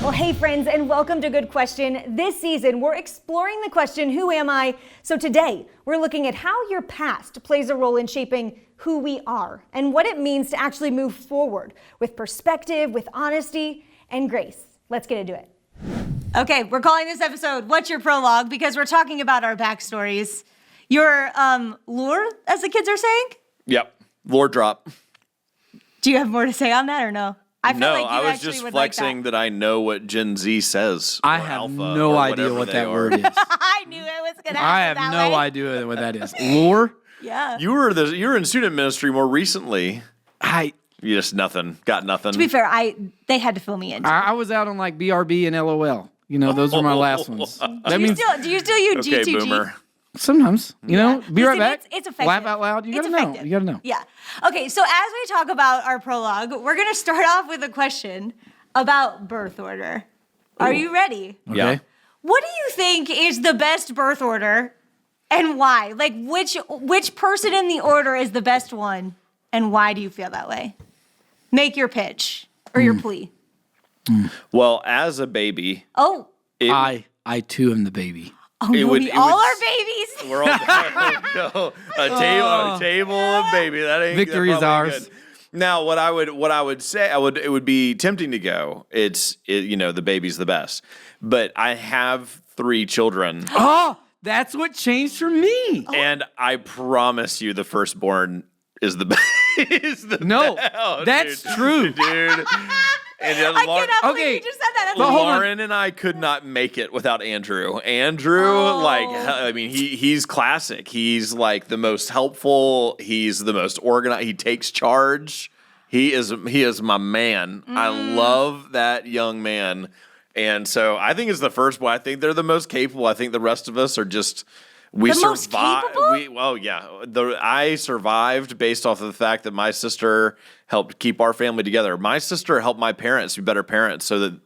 Well, hey friends, and welcome to Good Question. This season, we're exploring the question, who am I? So today, we're looking at how your past plays a role in shaping who we are and what it means to actually move forward with perspective, with honesty, and grace. Let's get into it. Okay, we're calling this episode, What's Your Prologue? Because we're talking about our backstories. Your lore, as the kids are saying? Yep, lore drop. Do you have more to say on that or no? I was just flexing that I know what Gen Z says. I have no idea what that word is. I knew it was going to happen. I have no idea what that is. Lore? Yeah. You were in student ministry more recently. You just got nothing. To be fair, they had to fill me in. I was out on like BRB and LOL. You know, those were my last ones. Do you still use G2G? Okay, boomer. Sometimes, you know, be right back. It's effective. Laugh out loud. You gotta know. Yeah. Okay, so as we talk about our prologue, we're gonna start off with a question about birth order. Are you ready? Okay. Yeah. What do you think is the best birth order and why? Like which person in the order is the best one and why do you feel that way? Make your pitch or your plea. Well, as a baby. Oh. I too am the baby. Oh, no, we all are babies. We're all no, a table of baby. That ain't victory is ours. Good. Now, what I would say, it would be tempting to go. The baby's the best, but I have 3 children. Oh, that's what changed for me. And I promise you, the firstborn is the best. That's true, dude. And I cannot believe you just said that. That's Lauren and I could not make it without Andrew. He's classic. He's like the most helpful. He's the most organized. He takes charge. He is my man. I love that young man. And so I think it's the first one. I think they're the most capable. I think the rest of us are just... most capable? I survived based off of the fact that my sister helped keep our family together. My sister helped my parents be better parents so that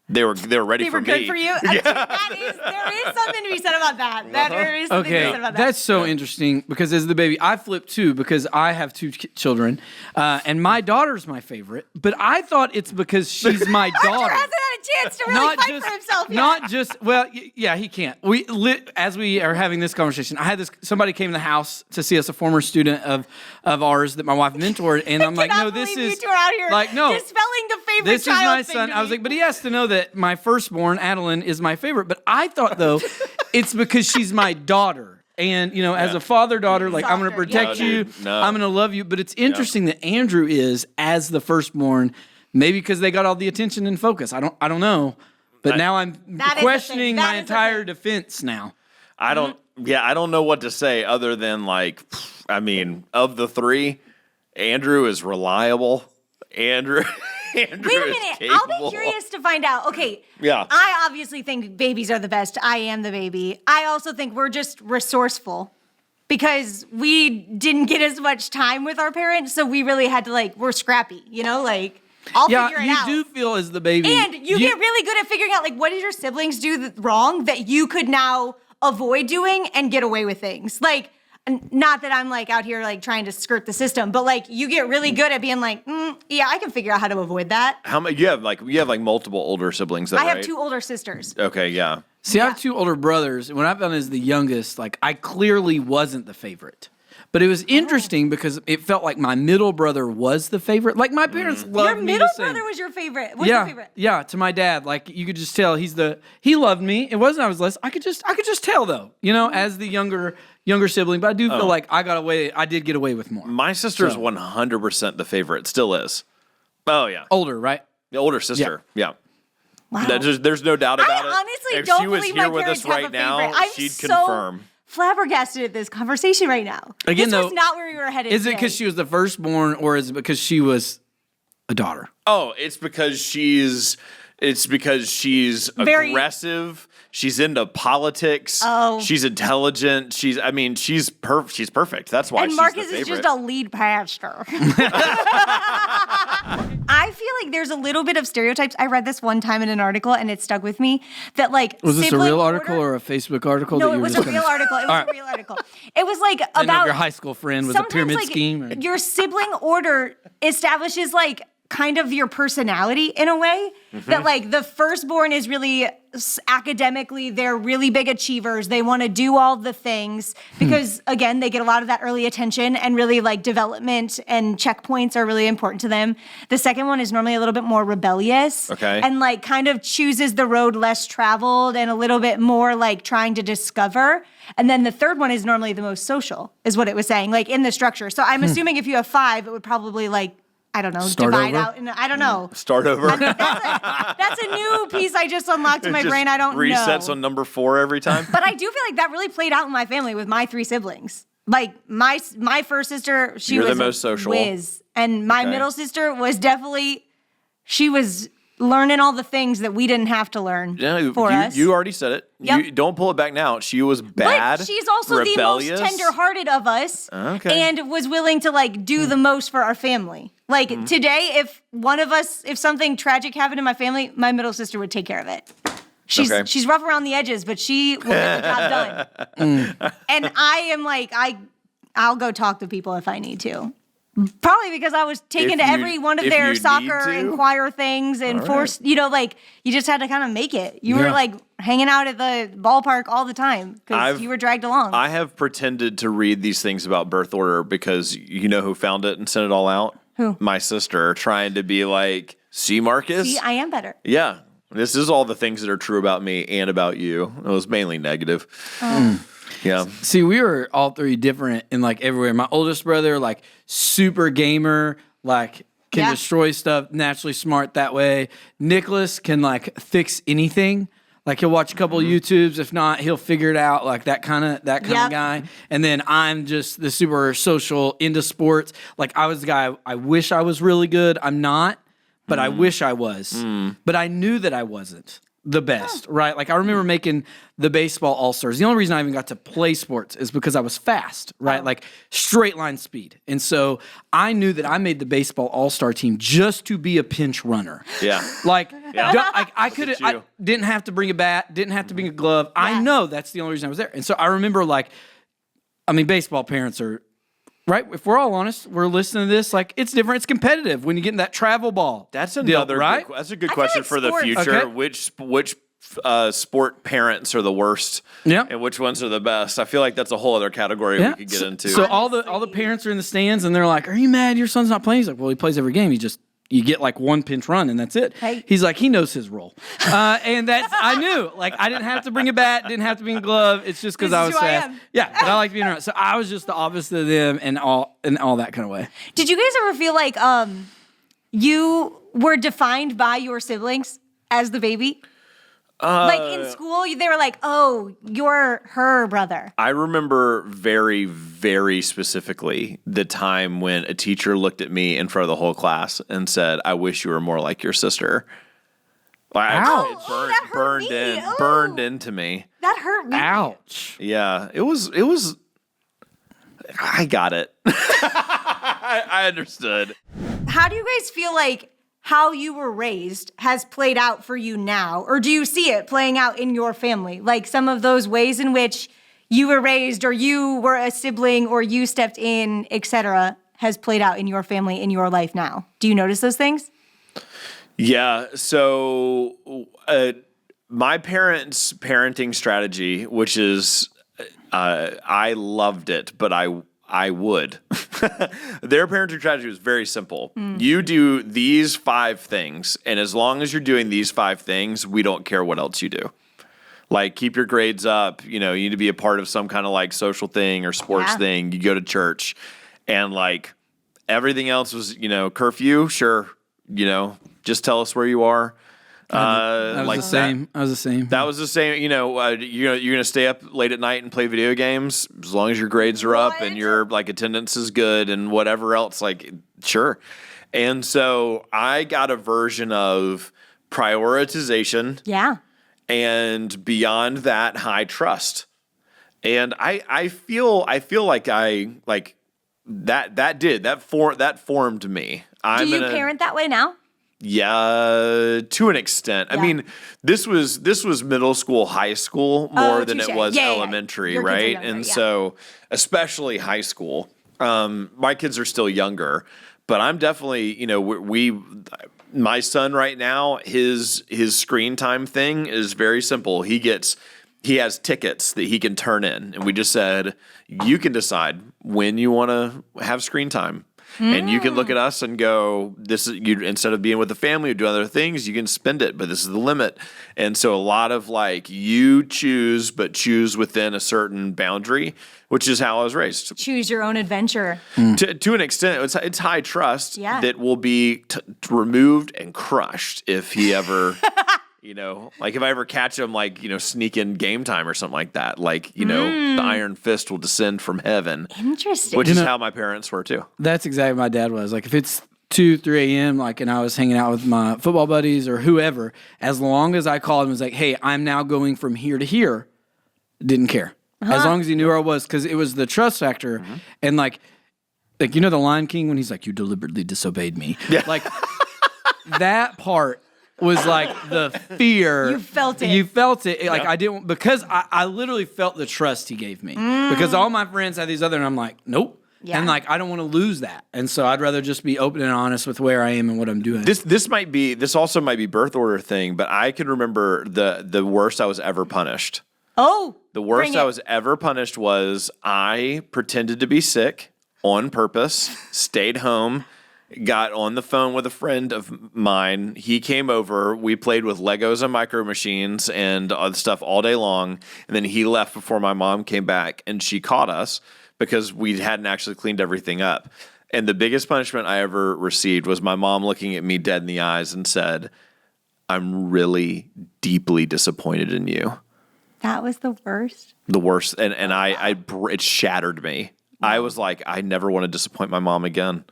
they were ready for me. They were good for you? Yeah. There is something to be said about that. There is something to be said about that. That's so interesting because as the baby, I flipped too because I have 2 children and my daughter's my favorite, but I thought it's because she's my daughter. Archer hasn't had a chance to really fight for himself yet. Not just, he can't. As we are having this conversation, somebody came to the house to see us, a former student of ours that my wife mentored, and I'm like, no, this is... You two are out here dispelling the favorite this child is my thing son. to I was me. like, but he has to know that my firstborn, Adeline, is my favorite. But I thought, though, it's because she's my daughter. And, as a father-daughter, I'm going to protect you. No. I'm going to love you. But it's interesting that Andrew is, as the firstborron, maybe because they got all the attention and focus. I don't know. But now I'm questioning my entire defense now. I don't know what to say other than of the 3, Andrew is reliable. Andrew Wait a minute. I'll be curious to find out. Okay. Yeah. I obviously think babies are the best. I am the baby. I also think we're just resourceful because we didn't get as much time with our parents. So we really had to we're scrappy, I'll figure it out. You do feel as the baby. And you get really good at figuring out what did your siblings do wrong that you could now avoid doing and get away with things. Not that I'm out here trying to skirt the system, but you get really good at being I can figure out how to avoid that. How many you have multiple older siblings? I have 2 older sisters. Okay, yeah. See, I have 2 older brothers, and when I found as the youngest, I clearly wasn't the favorite. But it was interesting because it felt like my middle brother was the favorite. My parents loved me the same. Your middle brother was your favorite. What's your favorite? Yeah, to my dad. You could just tell he loved me. It wasn't I was less. I could just tell though, as the younger sibling. But I do feel like I did get away with more. My sister is 100% the favorite. Still is. Oh yeah. Older, right? The older sister. Yeah. Wow. There's no doubt about it. I honestly if don't she was believe here my with parents us right have a now, favorite. I'm she'd so confirm. Flabbergasted at this conversation right now. Again, this was not where we were headed. Is it because she was the firstborn, or is it because she was a daughter? Oh, it's because she's Very aggressive. She's into politics. Oh. She's intelligent. She's perfect. That's why and she's Marcus the favorite. is just a lead pastor. I feel like there's a little bit of stereotypes. I read this one time in an article and it stuck with me that was this a real article or a Facebook article? No, it was a real article. It was a real article. It was about your high school friend with a pyramid scheme. Your sibling order establishes kind of your personality in a way. That like the firstborn is really academically, they're really big achievers. They want to do all the things because again, they get a lot of that early attention and really like development and checkpoints are really important to them. The second one is normally a little bit more rebellious. Okay. And like kind of chooses the road less traveled and a little bit more like trying to discover. And then the third one is normally the most social, is what it was saying, like in the structure. So I'm assuming if you have 5, it would probably like, I don't know, Start divide over? out. And I don't know. Start over. That's a new piece I just unlocked in my Just brain. I don't know. resets on number 4 every time. But I do feel like that really played out in my family with my 3 siblings. Like my first sister, she You're was the most social. whiz. And my Okay. middle sister was definitely, she was learning all the things that we didn't have to learn for us. You already said it. Yep. You don't pull it back now. She was bad. But she's also rebellious. the most tender-hearted of us, Okay. and was willing to like do the most for our family. Like today, if one of us, if something tragic happened in my family, my middle sister would take care of it. She's rough around the edges, but she will get the job done. And I am like, I'll go talk to people if I need to. Probably because I was taken to every one of if their you soccer need to. and choir things and forced, like you just had to kind of make it. You were Yeah. like hanging out at the ballpark all the time because I've- you were dragged along. I have pretended to read these things about birth order because you know who found it and sent it all out? Who? My sister, trying to be like, see, Marcus? See, I am better. Yeah. This is all the things that are true about me and about you. It was mainly negative. Yeah. See, we were all 3 different in like everywhere. My oldest brother, like super gamer, like can Yeah. destroy stuff, naturally smart that way. Nicholas can like fix anything. Like he'll watch a couple of YouTubes. If not, he'll figure it out. Like that kind of Yep. guy. And then I'm just the super social into sports. Like I was the guy. I wish I was really good. I'm not, but I wish I was. But I knew that I wasn't the best, right? Like I remember making the baseball all-stars. The only reason I even got to play sports is because I was fast, right? Like straight line speed. And so I knew that I made the baseball all-star team just to be a pinch runner. Yeah. Like Yeah. I could Look at I you. didn't have to bring a bat, didn't have to bring a glove. I know that's the only reason I was there. And so I remember like, I mean, baseball parents are right. If we're all honest, we're listening to this. Like it's different. It's competitive when you get in that travel ball. That's deal, another right. that's a good I feel question like for the sports- future. Okay. Which sport parents are the worst? Yeah. And which ones are the best? I feel like that's a whole other category we could get into. So all the parents are in the stands and they're like, "Are you mad your son's not playing?" He's like, "Well, he plays every game. You get like one pinch run and that's it." Hey. He's like, he knows his role, and that's I knew. Like I didn't have to bring a bat, didn't have to bring a glove. It's just because This I is was who I fast. am. Yeah, but I like being around. So I was just the opposite of them and all that kind of way. Did you guys ever feel like you were defined by your siblings as the baby? Like in school, they were like, "Oh, you're her brother." I remember very, very specifically the time when a teacher looked at me in front of the whole class and said, "I wish you were more like your sister." Like, Ouch. it that hurt me. burned Ooh. into me. That hurt me. Ouch. Yeah, it was. I got it. I understood. How do you guys feel like how you were raised has played out for you now? Or do you see it playing out in your family? Like some of those ways in which you were raised or you were a sibling or you stepped in, etc., has played out in your family, in your life now. Do you notice those things? Yeah. So my parents' parenting strategy, which is I loved it, but I would. Their parenting strategy was very simple. You do these 5 things, and as long as you're doing these 5 things, we don't care what else you do. Like, keep your grades up. You need to be a part of some kind of like social thing or sports thing. You go to church, and like everything else was, curfew. Sure, just tell us where you are. I was the same. I was the same. That was the same. You're gonna stay up late at night and play video games as long as your grades are up and your like attendance is good and whatever else. Like, sure. And so I got a version of prioritization. Yeah. And beyond that, high trust. And I feel like that formed me. Do you parent that way now? Yeah, to an extent. I mean, this was middle school, high school more than touche. it was Yeah. elementary, Your kids are right? younger, And yeah. so, especially high school. My kids are still younger, But I'm definitely, my son right now, his screen time thing is very simple. He has tickets that he can turn in, and we just said, you can decide when you want to have screen time. And you can look at us and go, this is you, instead of being with the family or do other things, you can spend it, but this is the limit. And so a lot of like, you choose, but choose within a certain boundary, which is how I was raised. Choose your own adventure. To an extent, it's high trust that will be removed and crushed if he ever, like if I ever catch him, like, sneaking game time or something like that, like, the iron fist will descend from heaven. Interesting. Which is how my parents were too. That's exactly what my dad was. Like if it's 2, 3 a.m., like, and I was hanging out with my football buddies or whoever, as long as I called and was like, hey, I'm now going from here to here, didn't care. As long as he knew where I was, because it was the trust factor. And like, the Lion King when he's like, you deliberately disobeyed me. Yeah. Like that part was like the fear. You felt it. You felt it. Like I didn't, because I literally felt the trust he gave me. Because all my friends had these other, and I'm like, nope. Yeah. And like, I don't want to lose that. And so I'd rather just be open and honest with where I am and what I'm doing. This also might be birth order thing, but I can remember the worst I was ever punished. Oh, the worst I was ever punished was I pretended to be sick on purpose, stayed home, got on the phone with a friend of mine. He came over. We played with Legos and Micro Machines and other stuff all day long. And then he left before my mom came back, and she caught us because we hadn't actually cleaned everything up. And the biggest punishment I ever received was my mom looking at me dead in the eyes and said, I'm really deeply disappointed in you. That was the worst? The worst. And it shattered me. I was like, I never want to disappoint my mom again.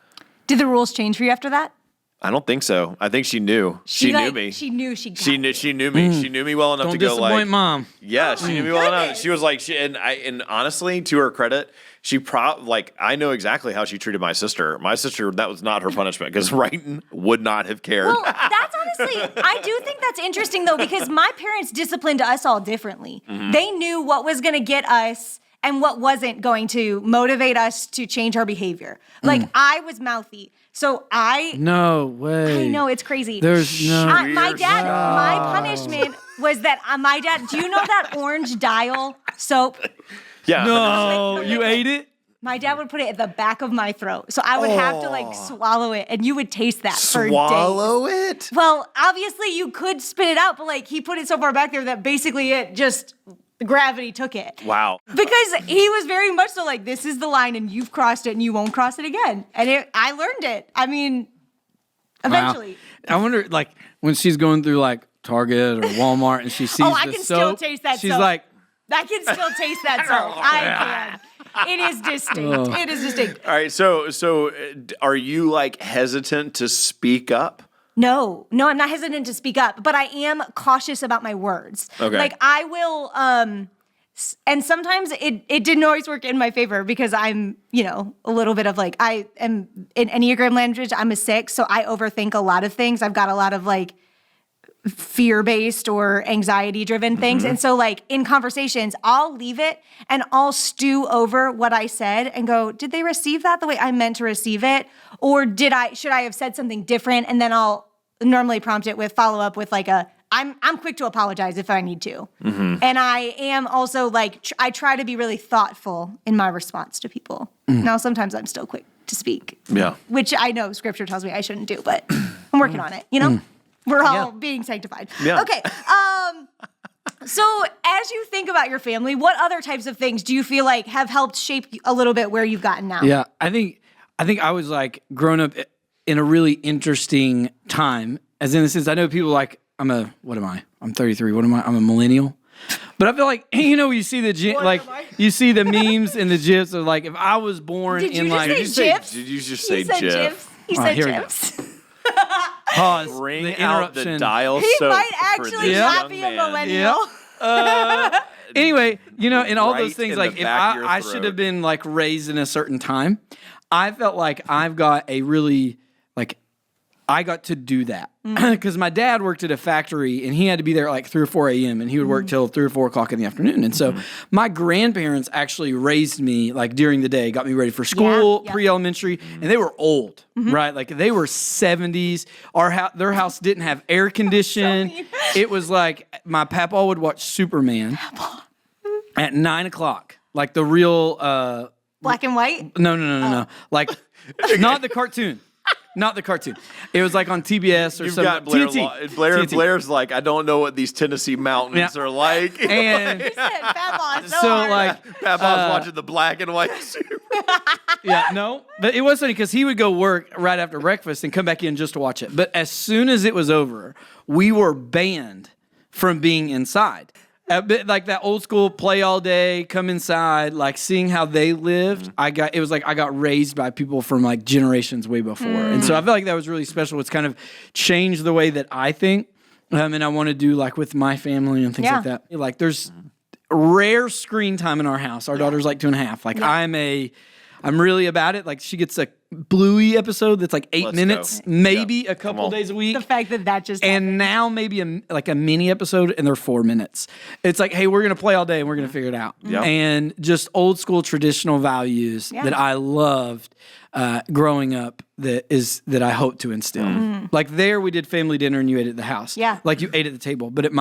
Did the rules change for you after that? I don't think so. I think she knew. She knew me. She knew she got She knew me. She knew me well enough to go like. Don't disappoint mom. Yeah, she knew me well enough. She was like, and honestly, to her credit, I know exactly how she treated my sister. My sister, that was not her punishment because Wrighton would not have cared. Well, that's honestly, I do think that's interesting though, because my parents disciplined us all differently. They knew what was going to get us and what wasn't going to motivate us to change our behavior. Like I was mouthy. So No way. I know, it's crazy. There's no. My punishment was that my dad, do you know that orange Dial soap? Yeah. No, you ate it? My dad would put it at the back of my throat. So I would have to like swallow it, and you would taste that for days. Swallow it? Well, obviously you could spit it out, but like he put it so far back there that basically it just, gravity took it. Wow. Because he was very much so like, this is the line and you've crossed it and you won't cross it again. And I learned it. I mean, eventually. Wow. I wonder, like, when she's going through like Target or Walmart and she sees the soap. I can still taste that she's soap. like, I can still taste that soap. I can. It is distinct. It is distinct. All right. So are you like hesitant to speak up? No, I'm not hesitant to speak up, but I am cautious about my words. Okay. Like I will, and sometimes it didn't always work in my favor because I'm, a little bit of like, I am in Enneagram language, I'm a 6, so I overthink a lot of things. I've got a lot of like fear-based or anxiety-driven things. And so like in conversations, I'll leave it and I'll stew over what I said and go, did they receive that the way I meant to receive it? Or should I have said something different? And then I'll normally prompt it with follow-up with like I'm quick to apologize if I need to. And I am also like, I try to be really thoughtful in my response to people. Now, sometimes I'm still quick to speak. Yeah. Which I know scripture tells me I shouldn't do, but I'm working on it, We're all being sanctified. Yeah. Okay. So as you think about your family, what other types of things do you feel like have helped shape a little bit where you've gotten now? Yeah, I think I was like growing up in a really interesting time. As in the sense, I know people like, what am I? I'm 33. What am I? I'm a millennial. But I feel like, you see you see the memes and the gifs of like, if I was born in like. Did you just say GIF? He said GIFs. Pause. Bring the out the interruption. Dial He soap might for actually this not young be a man. millennial. Anyway, in all those Right things, in like the if back of your I should throat. have been like raised in a certain time, I felt like I've got a really like I got to do that because my dad worked at a factory and he had to be there at like 3 or 4 a.m. and he would work till 3 or 4 o'clock in the afternoon. And so my grandparents actually raised me like during the day, got me ready for school, pre-elementary, and they were old, right? Like they were 70s. Their house didn't have air conditioning. It was like my papa would watch Superman at 9 o'clock, like the real Black and white? No. Like not the cartoon. Not the cartoon. It was like on TBS or You've something. got Blair. TNT. Blair's like, I don't know what these Tennessee mountains are like. And He said Papa's so so hard. like, Papa's watching the black and white Super. but it was funny because he would go work right after breakfast and come back in just to watch it. But as soon as it was over, we were banned from being inside. A bit like that old school play all day, come inside, like seeing how they lived. I got raised by people from like generations way before. And so I feel like that was really special. It's kind of changed the way that I think. And I want to do like with my family and things like that. Like there's rare screen time in our house. Our daughter's like 2.5. Like I'm really about it. Like she gets a Bluey episode that's like 8 minutes, maybe a couple days a week. The fact that just and now maybe a mini episode and they're 4 minutes. It's like, hey, we're gonna play all day and we're gonna figure it out. And just old school traditional values that I loved growing up that I hope to instill. Like there, we did family dinner and you ate at the house. Yeah. Like you ate at the table, but at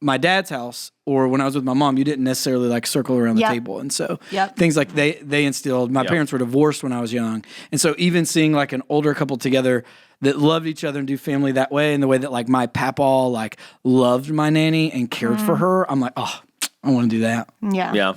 my dad's house or when I was with my mom, you didn't necessarily like circle around the table. And so things like they instilled. My parents were divorced when I was young. And so even seeing like an older couple together that loved each other and do family that way and the way that like my papa like loved my nanny and cared for her, I'm like, oh, I want to do that. Yeah.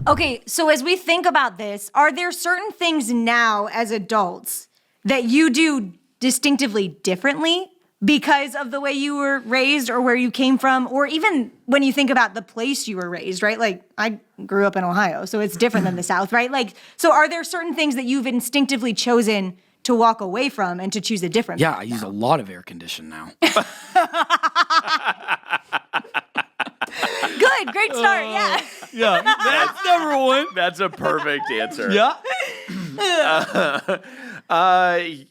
Okay, so as we think about this, are there certain things now as adults that you do distinctively differently because of the way you were raised or where you came from, or even when you think about the place you were raised, right? Like I grew up in Ohio, so it's different than the South, right? Like, so are there certain things that you've instinctively chosen to walk away from and to choose a different Yeah, path I use now? a lot of air condition now. Good, great start, Yeah, that's number one. That's a perfect answer. Yeah.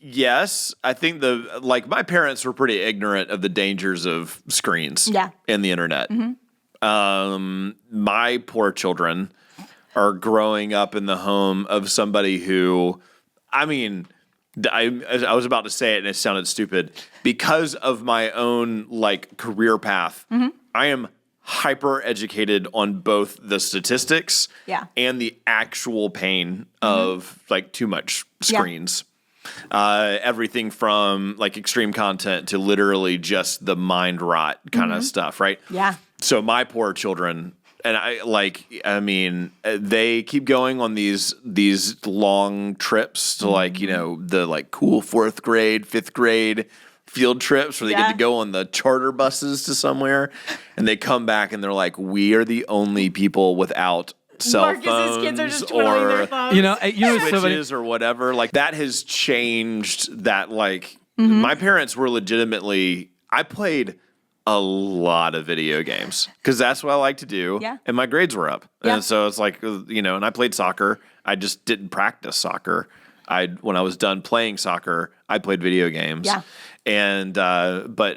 Yes, I think my parents were pretty ignorant of the dangers of screens and the internet. My poor children are growing up in the home of somebody who, I was about to say it and it sounded stupid. Because of my own like career path, I am hyper educated on both the statistics and the actual pain of like too much screens. Everything from like extreme content to literally just the mind rot kind of stuff, right? Yeah. So my poor children, and they keep going on these long trips to like, the like cool 4th grade, 5th grade field trips where they get to go on the charter buses to somewhere, and they come back and they're like, we are the only people without cell phones kids are just twiddling their thumbs. Switches or whatever. Like that has changed that. Like my parents were legitimately, I played a lot of video games because that's what I like to do. Yeah. And my grades were up. And so it's like, and I played soccer. I just didn't practice soccer. When I was done playing soccer, I played video games. Yeah. And but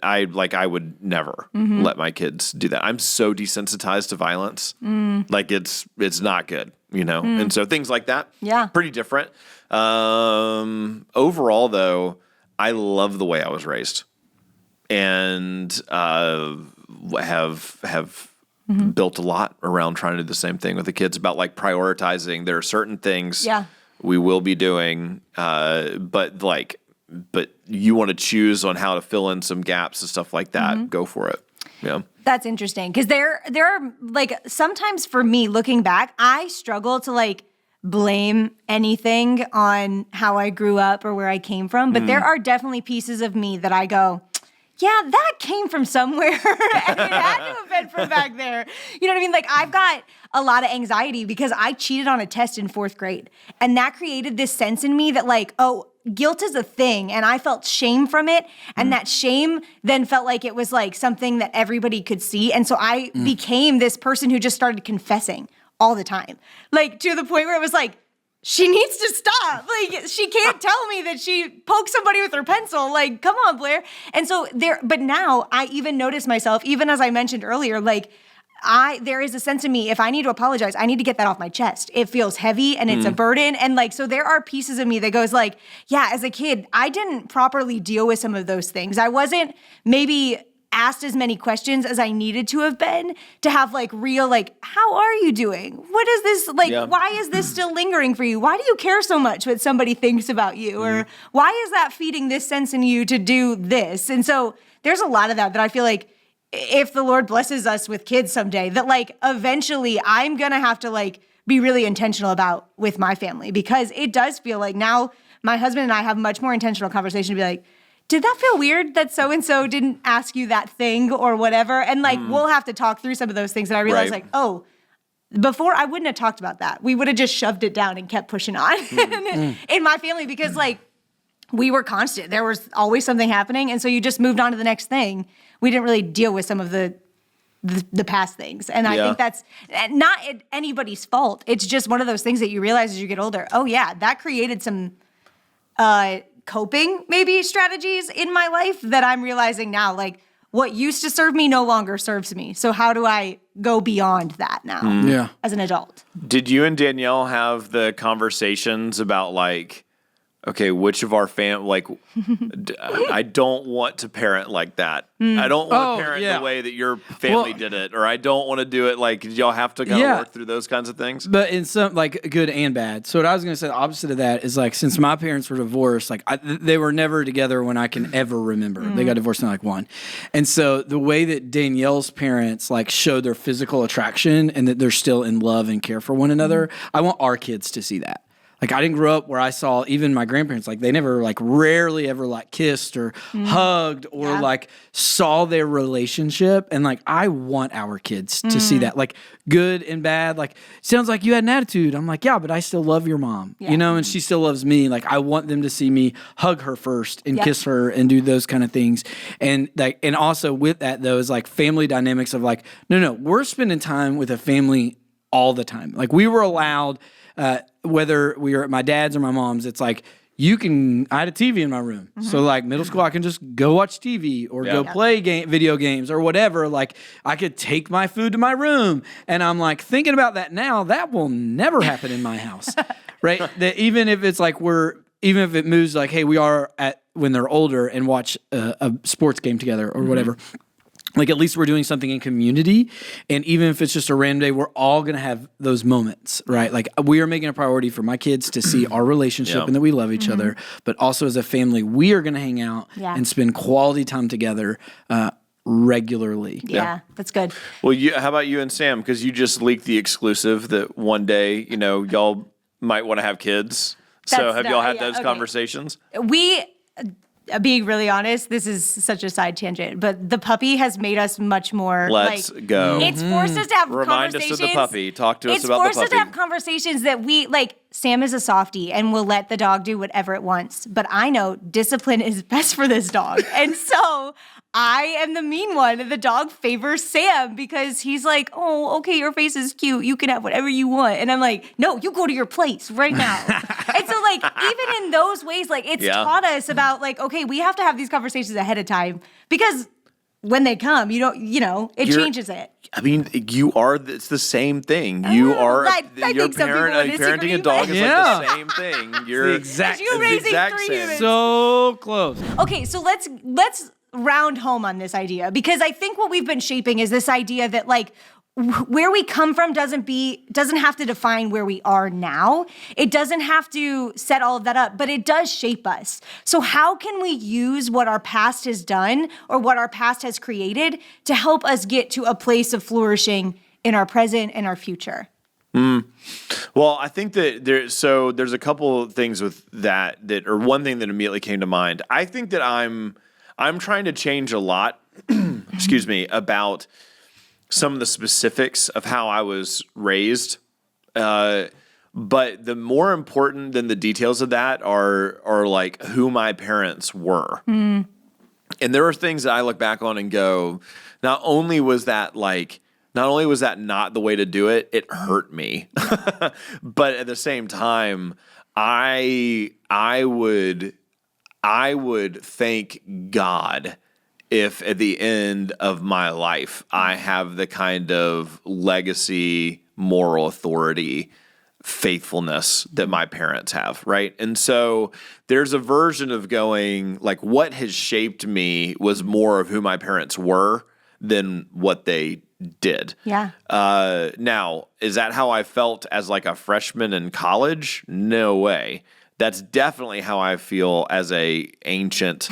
I would never let my kids do that. I'm so desensitized to violence. Like it's not good, And so things like that. Yeah. Pretty different. Overall though, I love the way I was raised. And have built a lot around trying to do the same thing with the kids about like prioritizing. There are certain things we will be doing, but you want to choose on how to fill in some gaps and stuff like that. Go for it. Yeah. That's interesting because there are like sometimes for me looking back, I struggle to like blame anything on how I grew up or where I came from, but there are definitely pieces of me that I go, yeah, that came from somewhere and it had to have been from back there. You know what I mean? Like I've got a lot of anxiety because I cheated on a test in 4th grade and that created this sense in me that like, oh, guilt is a thing and I felt shame from it and that shame then felt like it was like something that everybody could see. And so I became this person who just started confessing all the time. Like to the point where it was like, she needs to stop. Like, she can't tell me that she poked somebody with her pencil. Like, come on, Blair. And so but now I even notice myself, even as I mentioned earlier, like, there is a sense in me, if I need to apologize, I need to get that off my chest. It feels heavy and it's a burden. And like, so there are pieces of me that goes like, yeah, as a kid, I didn't properly deal with some of those things. I wasn't maybe asked as many questions as I needed to have been to have like real, like, how are you doing? What is this? Like, why is this still lingering for you? Why do you care so much what somebody thinks about you? Or why is that feeding this sense in you to do this? And so there's a lot of that I feel like if the Lord blesses us with kids someday, that like eventually I'm going to have to like be really intentional about with my family, because it does feel like now my husband and I have much more intentional conversation to be like, did that feel weird that so-and-so didn't ask you that thing or whatever? And like, we'll have to talk through some of those things. And I realized like, oh, before I wouldn't have talked about that. We would have just shoved it down and kept pushing on in my family, because like we were constant. There was always something happening. And so you just moved on to the next thing. We didn't really deal with some of the past things. And I think that's not anybody's fault. It's just one of those things that you realize as you get older. Oh yeah, that created some coping maybe strategies in my life that I'm realizing now, like what used to serve me no longer serves me. So how do I go beyond that now as an adult? Did you and Danielle have the conversations about like, okay, which of our I don't want to parent like that. I don't want to parent the way that your family did it, or I don't want to do it. Like, did y'all have to kind of work through those kinds of things? But in some, like, good and bad. So what I was going to say, the opposite of that is, like, since my parents were divorced, like, they were never together when I can ever remember. They got divorced in, like, one. And so the way that Danielle's parents, like, showed their physical attraction and that they're still in love and care for one another, I want our kids to see that. Like, I didn't grow up where I saw even my grandparents, like, they never, like, rarely ever, like, kissed or hugged or, like, saw their relationship. And, like, I want our kids to see that. Like, good and bad. Like, sounds like you had an attitude. I'm like, yeah, but I still love your mom, you know, and she still loves me. Like, I want them to see me hug her first and kiss her and do those kind of things. And, like, and also with that, though, is, like, family dynamics of, like, no, we're spending time with a family all the time. Like, we were allowed... whether we were at my dad's or my mom's, it's like, I had a TV in my room. So like middle school, I can just go watch TV or go play video games or whatever. Like I could take my food to my room. And I'm like thinking about that now, that will never happen in my house, right? That even if it's like even if it moves like, hey, we are when they're older and watch a sports game together or whatever. Like at least we're doing something in community, and even if it's just a random day, we're all gonna have those moments, right? Like we are making a priority for my kids to see our relationship and that we love each other, but also as a family, we are gonna hang out and spend quality time together regularly. Yeah, that's good. Well, how about you and Sam? Because you just leaked the exclusive that one day, you know, y'all might want to have kids. So have y'all had those conversations? Being really honest, this is such a side tangent, but the puppy has made us much more. Let's go. It's forced us to have Remind conversations. us of the puppy. Talk to us about the puppy. It's forced us to have conversations that we like. Sam is a softie and will let the dog do whatever it wants. But I know discipline is best for this dog, and so I am the mean one. The dog favors Sam because he's like, oh, okay, your face is cute. You can have whatever you want. And I'm like, no, you go to your place right now. And so like, even in those ways, like it's taught us about like, okay, we have to have these conversations ahead of time because when they come, it changes it. I mean, it's the same thing. You're parenting a dog is like the same thing. You're the exact same. So close. Okay, so let's round home on this idea, because I think what we've been shaping is this idea that like where we come from doesn't have to define where we are now. It doesn't have to set all of that up, but it does shape us. So how can we use what our past has done or what our past has created to help us get to a place of flourishing in our present and our future? Well, I think that there's a couple of things with that or one thing that immediately came to mind. I think that I'm trying to change a lot, about some of the specifics of how I was raised. But the more important than the details of that are like who my parents were. And there are things that I look back on and go, not only was that like not only was that not the way to do it, it hurt me. But at the same time, I would thank God if at the end of my life I have the kind of legacy, moral authority, faithfulness that my parents have, right? And so there's a version of going like, what has shaped me was more of who my parents were than what they did. Yeah. Now, is that how I felt as like a freshman in college? No way. That's definitely how I feel as a ancient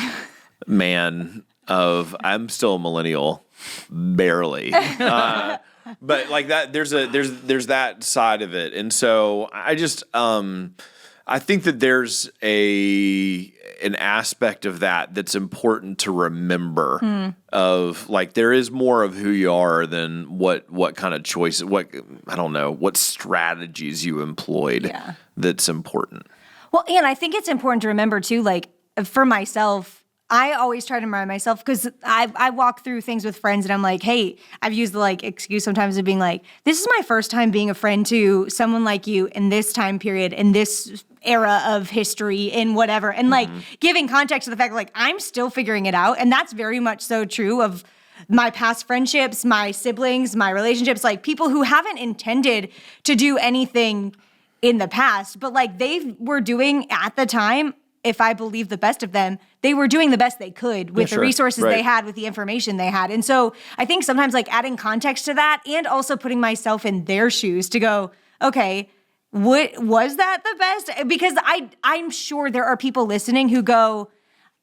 man I'm still a millennial, barely. But like that, there's that side of it. And so I just, I think that there's an aspect of that's important to remember of like, there is more of who you are than what kind of choices, what strategies you employed that's important. Well, and I think it's important to remember too, like for myself, I always try to remind myself because I walk through things with friends and I'm like, hey, I've used the like excuse sometimes of being like, this is my first time being a friend to someone like you in this time period, in this era of history, in whatever. And like giving context to the fact like I'm still figuring it out. And that's very much so true of my past friendships, my siblings, my relationships, like people who haven't intended to do anything in the past, but like they were doing at the time, if I believe the best of them, they were doing the best they could with the resources they had, with the information they had. And so I think sometimes like adding context to that and also putting myself in their shoes to go, okay, what was that the best? Because I'm sure there are people listening who go,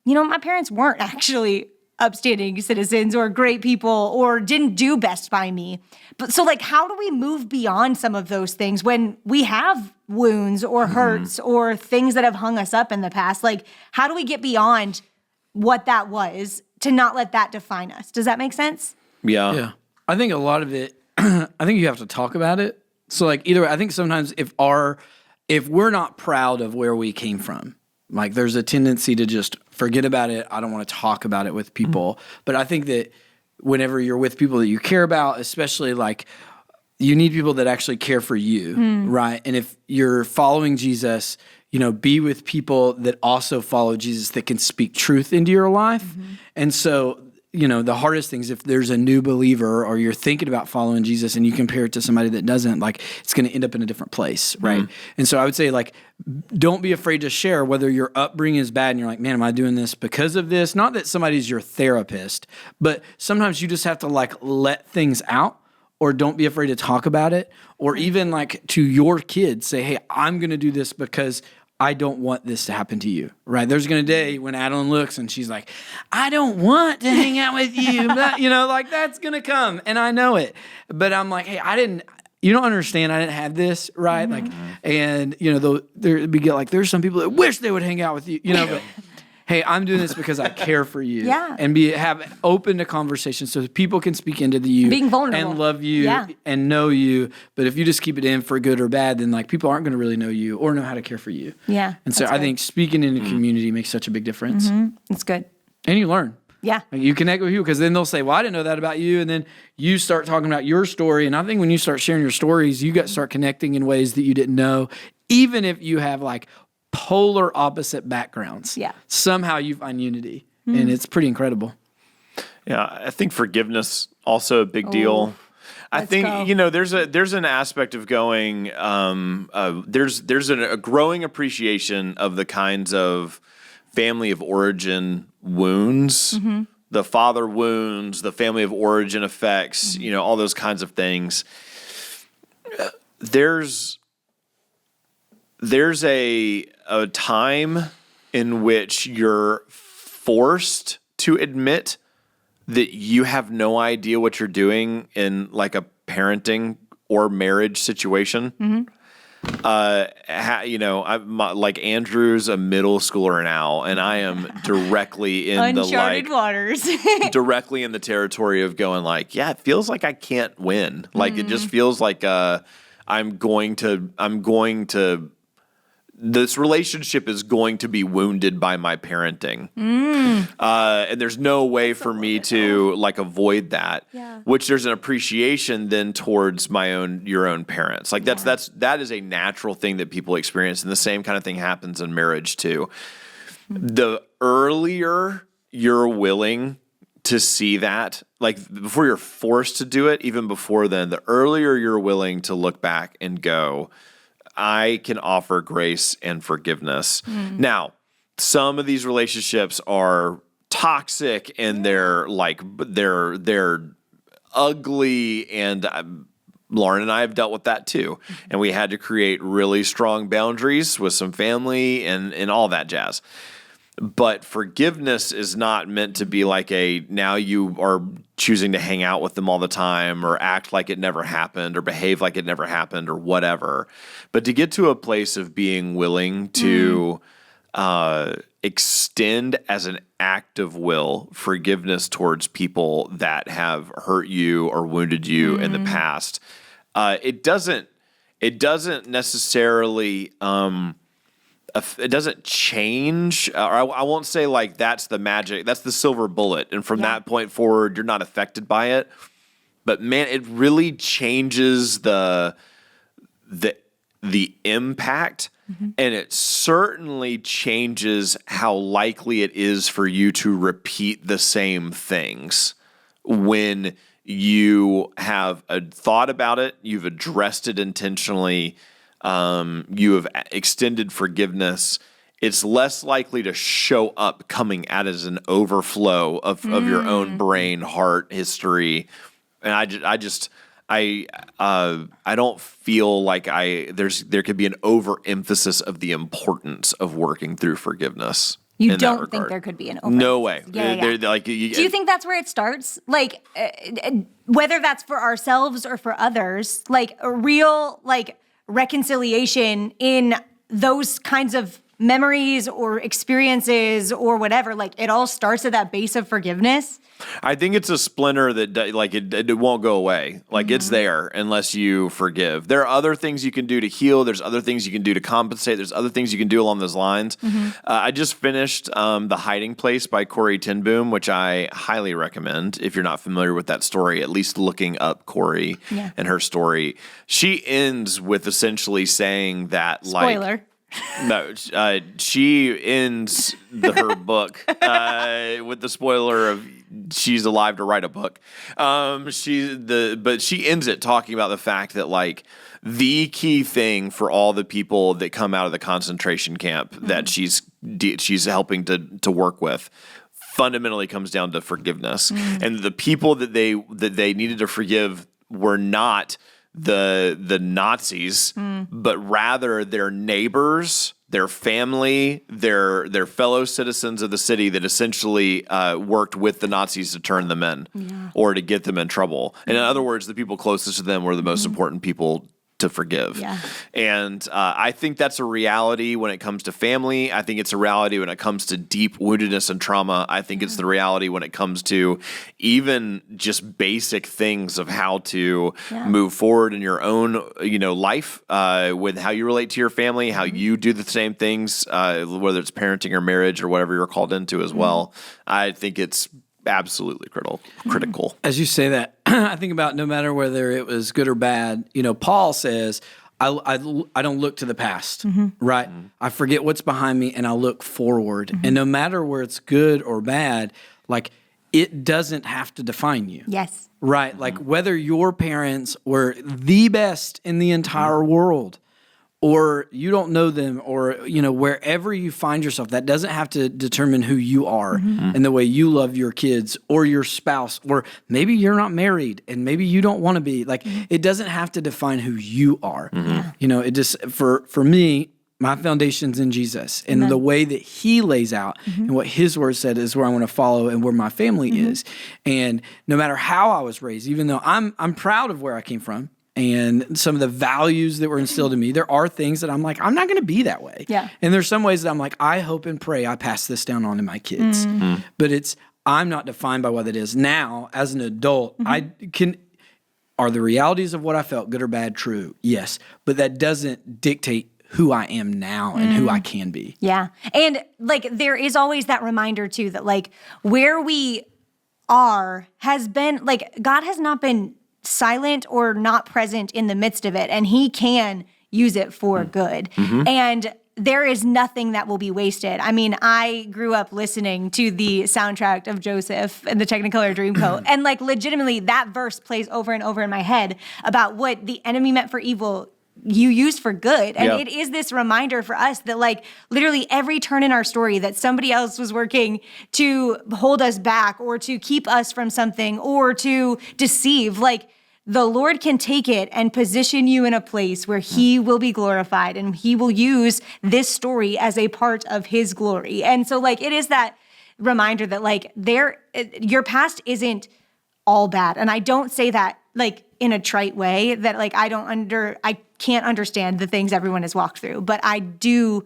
you know, my parents weren't actually upstanding citizens or great people or didn't do best by me. But so like, how do we move beyond some of those things when we have wounds or hurts or things that have hung us up in the past? Like, how do we get beyond what that was to not let that define us? Does that make sense? Yeah. I think a lot of it, I think you have to talk about it. So like either way, I think sometimes if we're not proud of where we came from, like there's a tendency to just forget about it. I don't want to talk about it with people. But I think that whenever you're with people that you care about, especially like you need people that actually care for you, right? And if you're following Jesus, you know, be with people that also follow Jesus that can speak truth into your life. And so, you know, the hardest thing is if there's a new believer or you're thinking about following Jesus and you compare it to somebody that doesn't, like it's going to end up in a different place, right? And so I would say like, don't be afraid to share whether your upbringing is bad and you're like, man, am I doing this because of this? Not that somebody's your therapist, but sometimes you just have to like let things out, or don't be afraid to talk about it, or even like to your kids say, hey, I'm going to do this because I don't want this to happen to you, right? There's going to be a day when Adeline looks and she's like, I don't want to hang out with you. But, you know, like that's going to come and I know it. But I'm like, hey, you don't understand. I didn't have this, right? Like, and you know, there's some people that wish they would hang out with you, you know, but hey, I'm doing this because I care for you. And have open to conversation so that people can speak into you. Being vulnerable. And love you and know you. But if you just keep it in for good or bad, then like people aren't going to really know you or know how to care for you. And so I think speaking in a community makes such a big difference. That's good. And you learn. Yeah. Like you connect with people because then they'll say, well, I didn't know that about you. And then you start talking about your story. And I think when you start sharing your stories, you start connecting in ways that you didn't know, even if you have like polar opposite backgrounds. Somehow you find unity. And it's pretty incredible. Yeah. I think forgiveness also a big deal. I think, you know, there's an aspect of going, there's a growing appreciation of the kinds of family of origin wounds, the father wounds, the family of origin effects, you know, all those kinds of things. There's a time in which you're forced to admit that you have no idea what you're doing in like a parenting or marriage situation. You know, like Andrew's a middle schooler now, and I am directly in uncharted waters, directly in the territory of going like, yeah, it feels like I can't win. Like it just feels like I'm going to this relationship is going to be wounded by my parenting. And there's no way for me to like avoid that, which there's an appreciation then towards your own parents. Like that is a natural thing that people experience. And the same kind of thing happens in marriage too. The earlier you're willing to see that, like before you're forced to do it, even before then, the earlier you're willing to look back and go, I can offer grace and forgiveness. Now, some of these relationships are toxic and they're ugly, and Lauren and I have dealt with that too. And we had to create really strong boundaries with some family and all that jazz. But forgiveness is not meant to be like now you are choosing to hang out with them all the time or act like it never happened or behave like it never happened or whatever. But to get to a place of being willing to extend as an act of will forgiveness towards people that have hurt you or wounded you in the past, it doesn't necessarily it doesn't change, or I won't say like that's the magic, that's the silver bullet, and from that point forward, you're not affected by it. But man, it really changes the impact, and it certainly changes how likely it is for you to repeat the same things when you have a thought about it, you've addressed it intentionally. You have extended forgiveness. It's less likely to show up coming at as an overflow of your own brain, heart, history. And I don't feel like there could be an overemphasis of the importance of working through forgiveness. You don't think there could be an overemphasis? No way. Yeah. Like, do you think that's where it starts? Like, whether that's for ourselves or for others, like a real like reconciliation in those kinds of memories or experiences or whatever, like it all starts at that base of forgiveness? I think it's a splinter that like it won't go away. Like it's there unless you forgive. There are other things you can do to heal. There's other things you can do to compensate. There's other things you can do along those lines. I just finished The Hiding Place by Corrie ten Boom, which I highly recommend if you're not familiar with that story, at least looking up Corrie and her story. She ends with essentially saying that Spoiler. No, she ends her book with the spoiler of she's alive to write a book. But she ends it talking about the fact that like the key thing for all the people that come out of the concentration camp that she's helping to work with fundamentally comes down to forgiveness, and the people that they needed to forgive were not the Nazis, but rather their neighbors, their family, their fellow citizens of the city that essentially worked with the Nazis to turn them in or to get them in trouble. And in other words, the people closest to them were the most important people to forgive. And I think that's a reality when it comes to family. I think it's a reality when it comes to deep woundedness and trauma. I think it's the reality when it comes to even just basic things of how to move forward in your own, life with how you relate to your family, how you do the same things, whether it's parenting or marriage or whatever you're called into as well. I think it's absolutely critical. As you say that, I think about no matter whether it was good or bad. Paul says, I don't look to the past, right? I forget what's behind me and I look forward. And no matter where it's good or bad, like it doesn't have to define you. Yes. Right? Like whether your parents were the best in the entire world, or you don't know them, or, wherever you find yourself, that doesn't have to determine who you are and the way you love your kids or your spouse, or maybe you're not married and maybe you don't want to be. Like, it doesn't have to define who you are. It just, for me, my foundation's in Jesus and the way that he lays out and what his word said is where I want to follow and where my family is. And no matter how I was raised, even though I'm proud of where I came from, and some of the values that were instilled in me, there are things that I'm like, I'm not going to be that way. Yeah. And there's some ways that I'm like, I hope and pray I pass this down on to my kids. But I'm not defined by what it is. Now, as an adult, are the realities of what I felt, good or bad, true? Yes. But that doesn't dictate who I am now and who I can be. Yeah. And like there is always that reminder too that like where we are has been like God has not been silent or not present in the midst of it, and he can use it for good. And there is nothing that will be wasted. I mean, I grew up listening to the soundtrack of Joseph and the Technicolor Dreamcoat, and like legitimately that verse plays over and over in my head about what the enemy meant for evil you used for good. And it is this reminder for us that like literally every turn in our story that somebody else was working to hold us back or to keep us from something or to deceive, like the Lord can take it and position you in a place where he will be glorified and he will use this story as a part of his glory. And so like it is that reminder that like your past isn't all bad. And I don't say that like in a trite way that like I can't understand the things everyone has walked through, but I do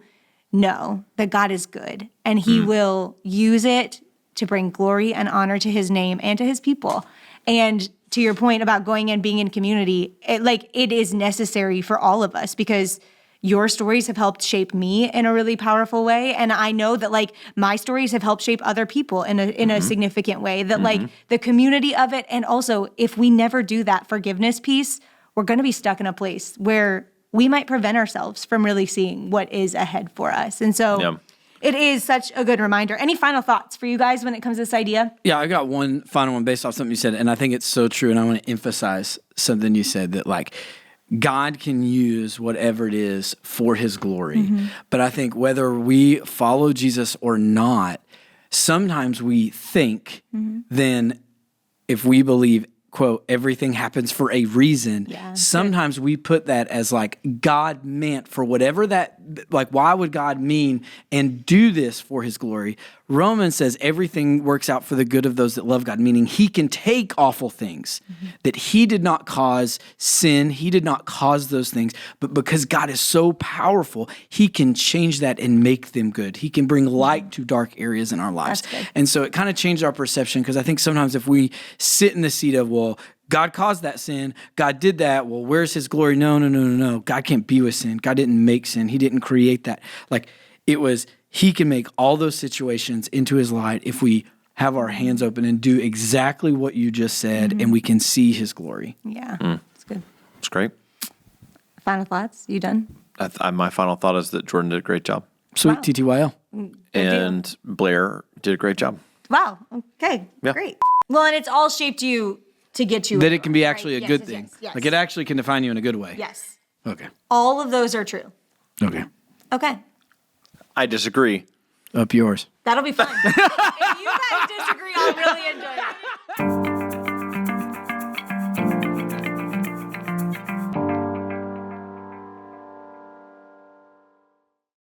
know that God is good and he will use it to bring glory and honor to his name and to his people. And to your point about going and being in community, it is necessary for all of us because your stories have helped shape me in a really powerful way. And I know that like my stories have helped shape other people in a significant way, that like the community of it. And also if we never do that forgiveness piece, we're going to be stuck in a place where we might prevent ourselves from really seeing what is ahead for us. And so it is such a good reminder. Any final thoughts for you guys when it comes to this idea? Yeah, I got one final one based off something you said, and I think it's so true. And I want to emphasize something you said that like God can use whatever it is for his glory. But I think whether we follow Jesus or not, sometimes we think then if we believe, quote, everything happens for a reason. Sometimes we put that as like God meant for whatever that, like, why would God mean and do this for his glory? Romans says everything works out for the good of those that love God, meaning he can take awful things that he did not cause sin. He did not cause those things, but because God is so powerful, he can change that and make them good. He can bring light to dark areas in our lives. And so it kind of changed our perception because I think sometimes if we sit in the seat of, well, God caused that sin. God did that. Well, where's his glory? No. God can't be with sin. God didn't make sin. He didn't create that. Like it was, he can make all those situations into his light if we have our hands open and do exactly what you just said, and we can see his glory. Yeah, that's good. It's great. Final thoughts? You done? My final thought is that Jordan did a great job. Sweet, TTYL. And Blair did a great job. Wow. Okay. Yeah. Great. Well, and it's all shaped you to get you That it can be actually a Yes, good yes, thing. yes. Like it actually can define you in a good way. Yes. Okay. All of those are true. Okay. Okay. I disagree. Up yours. That'll be fun. If you